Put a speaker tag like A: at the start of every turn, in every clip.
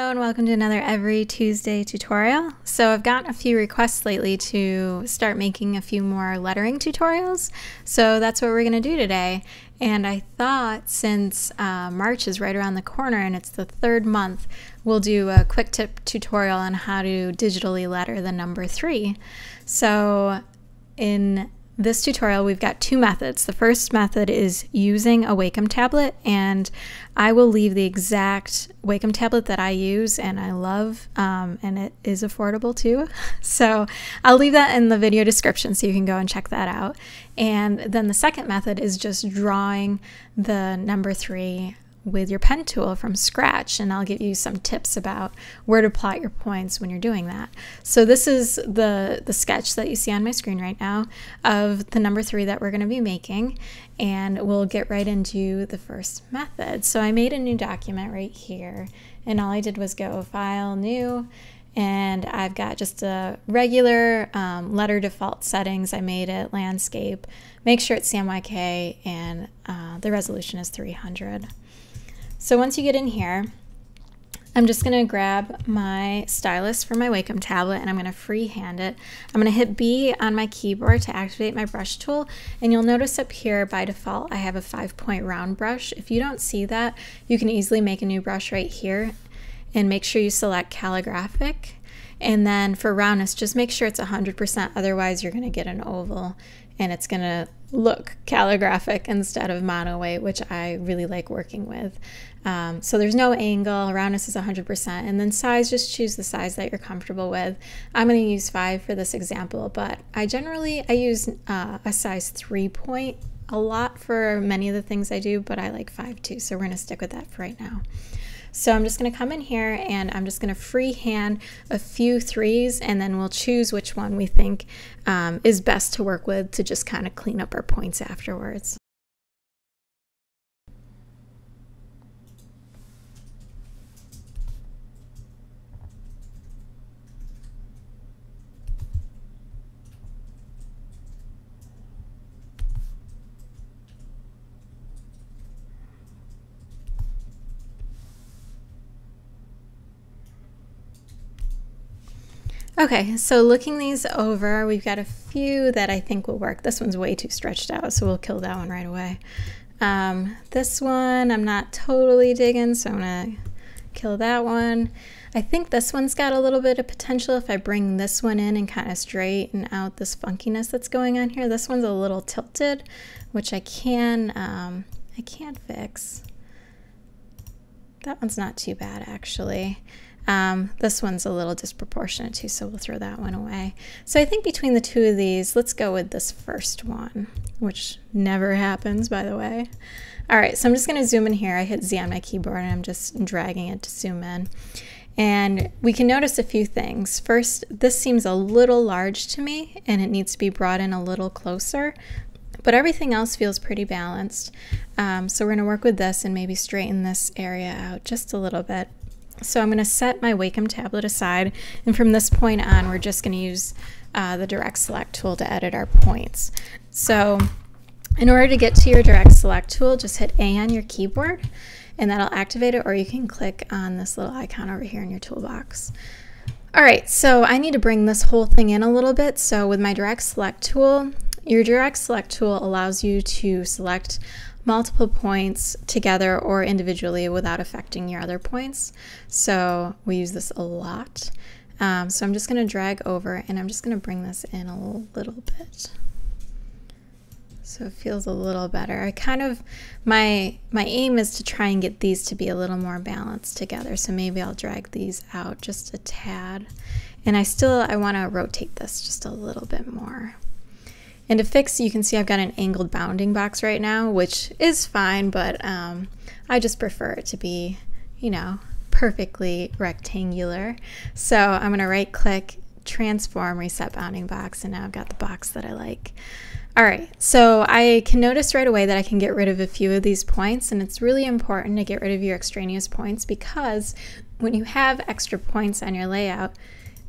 A: Hello and welcome to another Every Tuesday tutorial. So I've gotten a few requests lately to start making a few more lettering tutorials. So that's what we're going to do today. And I thought since March is right around the corner and it's the third month, we'll do a quick tip tutorial on how to digitally letter the number 3. So in this tutorial, we've got two methods. The first method is using a Wacom tablet, and I will leave the exact Wacom tablet that I use and I love, and it is affordable too. So I'll leave that in the video description so you can go and check that out. And then the second method is just drawing the number 3 with your pen tool from scratch, and I'll give you some tips about where to plot your points when you're doing that. So this is the sketch that you see on my screen right now of the number 3 that we're going to be making, and we'll get right into the first method. So I made a new document right here, and all I did was go File, New, and I've got just a regular letter default settings. I made it landscape, make sure it's CMYK, and the resolution is 300. So once you get in here, I'm just going to grab my stylus from my Wacom tablet and I'm going to freehand it. I'm going to hit B on my keyboard to activate my brush tool, and you'll notice up here by default I have a 5-point round brush. If you don't see that, you can easily make a new brush right here and make sure you select calligraphic. And then for roundness, just make sure it's 100%, otherwise you're going to get an oval and it's going to look calligraphic instead of mono weight, which I really like working with. So there's no angle, roundness is 100%, and then size, just choose the size that you're comfortable with. I'm going to use 5 for this example, but I use a size 3 point a lot for many of the things I do, but I like 5 too, so we're going to stick with that for right now. So I'm just going to come in here and I'm just going to freehand a few 3s, and then we'll choose which one we think is best to work with to just kind of clean up our points afterwards. Okay, so looking these over, we've got a few that I think will work. This one's way too stretched out, so we'll kill that one right away. This one I'm not totally digging, so I'm gonna kill that one. I think this one's got a little bit of potential if I bring this one in and kind of straighten out this funkiness that's going on here. This one's a little tilted, which I can fix. That one's not too bad actually. This one's a little disproportionate too, so we'll throw that one away. So I think between the two of these, let's go with this first one, which never happens, by the way. All right, so I'm just going to zoom in here. I hit Z on my keyboard and I'm just dragging it to zoom in. And we can notice a few things. First, this seems a little large to me and it needs to be brought in a little closer, but everything else feels pretty balanced. So we're going to work with this and maybe straighten this area out just a little bit. So I'm going to set my Wacom tablet aside, and from this point on we're just going to use the direct select tool to edit our points. So in order to get to your direct select tool, just hit A on your keyboard and that'll activate it, or you can click on this little icon over here in your toolbox. Alright, so I need to bring this whole thing in a little bit. So with my direct select tool, your direct select tool allows you to select multiple points together or individually without affecting your other points. So we use this a lot. So I'm just going to drag over and I'm just going to bring this in a little bit. So it feels a little better. I kind of, my aim is to try and get these to be a little more balanced together. So maybe I'll drag these out just a tad. And I want to rotate this just a little bit more. And to fix, you can see I've got an angled bounding box right now, which is fine, but I just prefer it to be, you know, perfectly rectangular. So I'm going to right click, transform, reset bounding box, and now I've got the box that I like. All right, so I can notice right away that I can get rid of a few of these points, and it's really important to get rid of your extraneous points, because when you have extra points on your layout,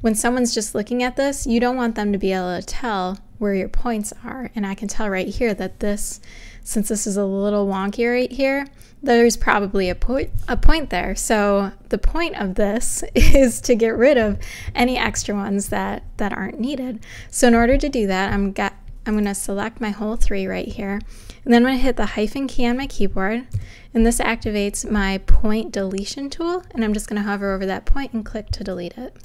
A: when someone's just looking at this, you don't want them to be able to tell where your points are. And I can tell right here that this, since this is a little wonky right here, there's probably a point there. So the point of this is to get rid of any extra ones that aren't needed. So in order to do that, I'm going to select my whole 3 right here, and then I'm going to hit the hyphen key on my keyboard, and this activates my point deletion tool, and I'm just going to hover over that point and click to delete it.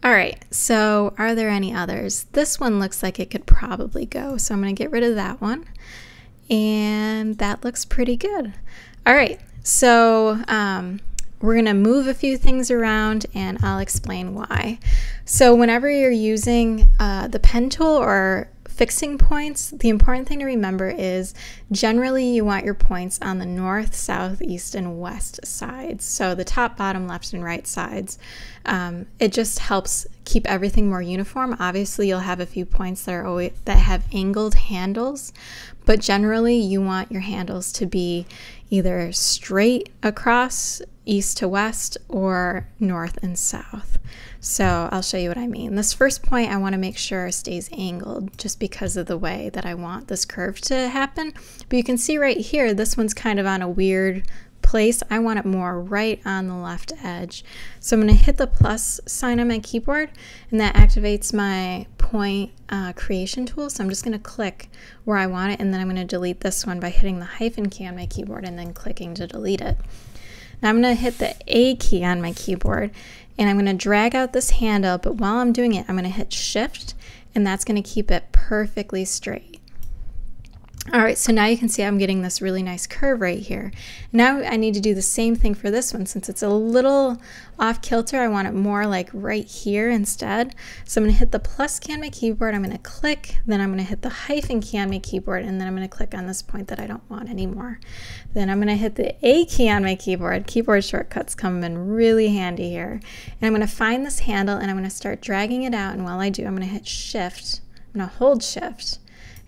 A: Alright, so are there any others? This one looks like it could probably go, so I'm going to get rid of that one, and that looks pretty good. Alright, so we're going to move a few things around and I'll explain why. So whenever you're using the pen tool or fixing points, the important thing to remember is generally you want your points on the north, south, east, and west sides. So the top, bottom, left, and right sides. It just helps keep everything more uniform. Obviously you'll have a few points that have angled handles, but generally you want your handles to be either straight across east to west or north and south. So I'll show you what I mean. This first point I want to make sure stays angled just because of the way that I want this curve to happen. But you can see right here, this one's kind of on a weird place. I want it more right on the left edge. So I'm going to hit the plus sign on my keyboard, and that activates my point creation tool. So I'm just going to click where I want it, and then I'm going to delete this one by hitting the hyphen key on my keyboard and then clicking to delete it. Now I'm going to hit the A key on my keyboard, and I'm going to drag out this handle, but while I'm doing it, I'm going to hit shift, and that's going to keep it perfectly straight. Alright, so now you can see I'm getting this really nice curve right here. Now I need to do the same thing for this one. Since it's a little off kilter, I want it more like right here instead. So I'm going to hit the plus key on my keyboard, I'm going to click, then I'm going to hit the hyphen key on my keyboard, and then I'm going to click on this point that I don't want anymore. Then I'm going to hit the A key on my keyboard. Keyboard shortcuts come in really handy here. And I'm going to find this handle, and I'm going to start dragging it out, and while I do, I'm going to hit shift. I'm going to hold shift,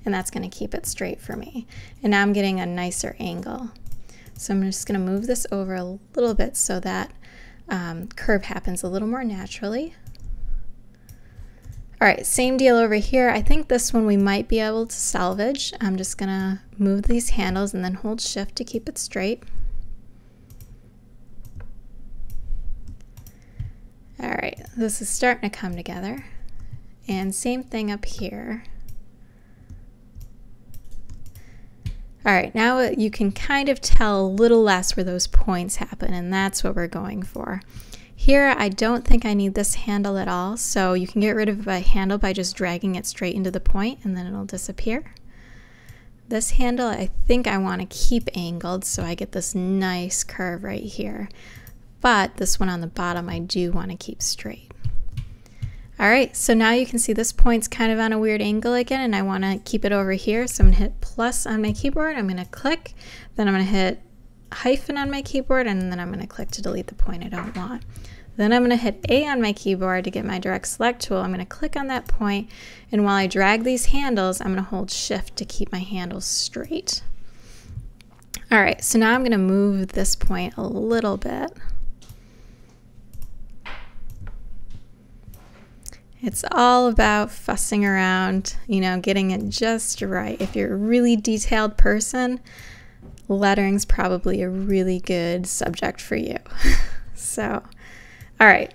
A: and that's going to keep it straight for me. And now I'm getting a nicer angle. So I'm just going to move this over a little bit so that curve happens a little more naturally. Alright, same deal over here. I think this one we might be able to salvage. I'm just going to move these handles and then hold shift to keep it straight. Alright, this is starting to come together. And same thing up here. Alright, now you can kind of tell a little less where those points happen, and that's what we're going for. Here, I don't think I need this handle at all, so you can get rid of a handle by just dragging it straight into the point, and then it'll disappear. This handle, I think I want to keep angled, so I get this nice curve right here. But this one on the bottom, I do want to keep straight. Alright, so now you can see this point's kind of on a weird angle again, and I want to keep it over here, so I'm going to hit plus on my keyboard, I'm going to click, then I'm going to hit hyphen on my keyboard, and then I'm going to click to delete the point I don't want. Then I'm going to hit A on my keyboard to get my direct select tool. I'm going to click on that point, and while I drag these handles, I'm going to hold shift to keep my handles straight. Alright, so now I'm going to move this point a little bit. It's all about fussing around, you know, getting it just right. If you're a really detailed person, lettering's probably a really good subject for you. So, all right,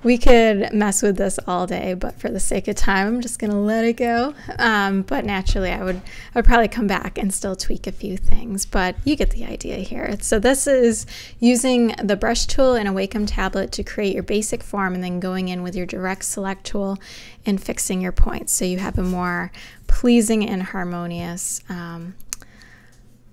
A: we could mess with this all day, but for the sake of time, I'm just gonna let it go. But naturally, I would probably come back and still tweak a few things, but you get the idea here. So this is using the brush tool in a Wacom tablet to create your basic form, and then going in with your direct select tool and fixing your points so you have a more pleasing and harmonious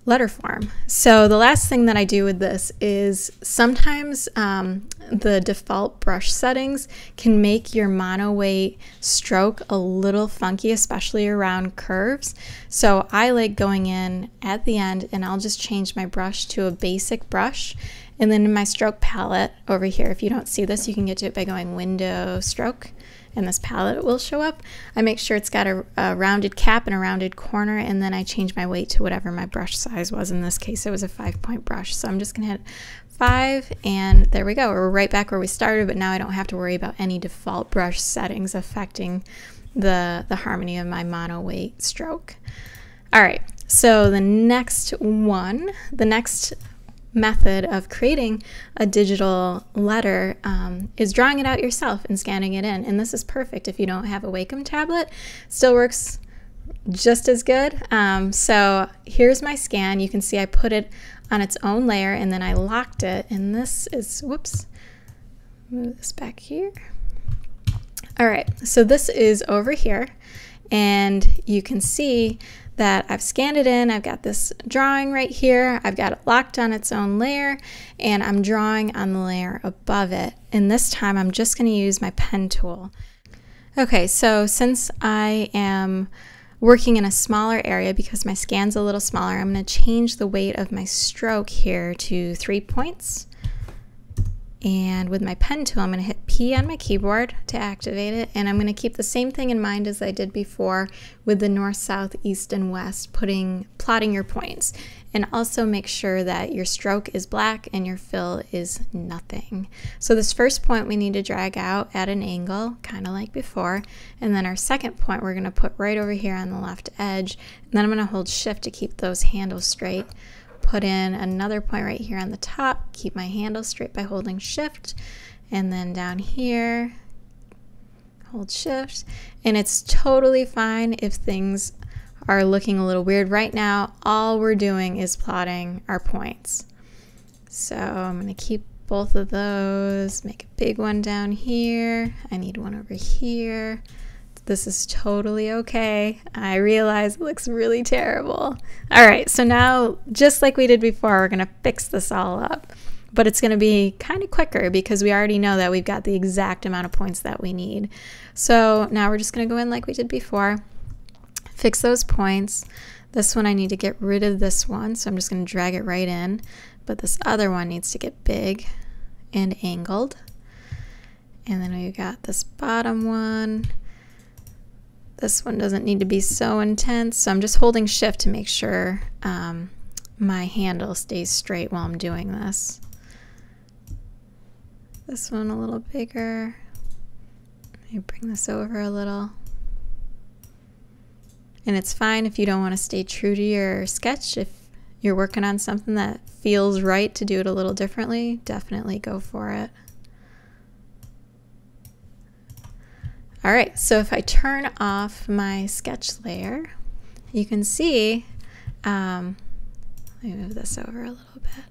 A: letter form. So the last thing that I do with this is sometimes the default brush settings can make your mono weight stroke a little funky, especially around curves. So I like going in at the end, and I'll just change my brush to a basic brush. And then in my stroke palette over here, if you don't see this, you can get to it by going Window, Stroke, and this palette will show up. I make sure it's got a rounded cap and a rounded corner, and then I change my weight to whatever my brush size was. In this case, it was a 5-point brush. So I'm just gonna hit 5, and there we go. We're right back where we started, but now I don't have to worry about any default brush settings affecting the harmony of my mono weight stroke. All right, so the next method of creating a digital letter is drawing it out yourself and scanning it in. And this is perfect if you don't have a Wacom tablet. Still works just as good. So here's my scan. You can see I put it on its own layer and then I locked it. And this is, whoops, move this back here. All right, so this is over here. And you can see that I've scanned it in. I've got this drawing right here. I've got it locked on its own layer, and I'm drawing on the layer above it. And this time I'm just going to use my pen tool. Okay, so since I am working in a smaller area because my scan's a little smaller, I'm going to change the weight of my stroke here to 3 points. And with my pen tool, I'm going to hit P on my keyboard to activate it. And I'm going to keep the same thing in mind as I did before with the north, south, east, and west, plotting your points. And also make sure that your stroke is black and your fill is nothing. So this first point we need to drag out at an angle, kind of like before. And then our second point we're going to put right over here on the left edge. And then I'm going to hold Shift to keep those handles straight. Put in another point right here on the top, keep my handle straight by holding Shift, and then down here, hold Shift, and it's totally fine if things are looking a little weird. Right now, all we're doing is plotting our points. So I'm going to keep both of those, make a big one down here, I need one over here. This is totally okay. I realize it looks really terrible. All right, so now, just like we did before, we're gonna fix this all up. But it's gonna be kind of quicker because we already know that we've got the exact amount of points that we need. So now we're just gonna go in like we did before, fix those points. This one I need to get rid of this one, so I'm just gonna drag it right in. But this other one needs to get big and angled. And then we've got this bottom one. This one doesn't need to be so intense, so I'm just holding Shift to make sure my handle stays straight while I'm doing this. This one a little bigger. Let me bring this over a little. And it's fine if you don't want to stay true to your sketch. If you're working on something that feels right to do it a little differently, definitely go for it. All right, so if I turn off my sketch layer, you can see, let me move this over a little bit.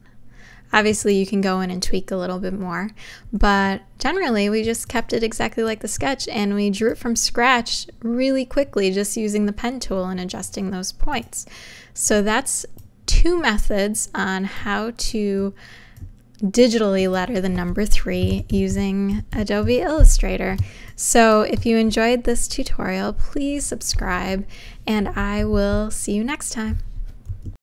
A: Obviously you can go in and tweak a little bit more, but generally we just kept it exactly like the sketch and we drew it from scratch really quickly just using the pen tool and adjusting those points. So that's 2 methods on how to digitally letter the number 3 using Adobe Illustrator. So if you enjoyed this tutorial, please subscribe and I will see you next time.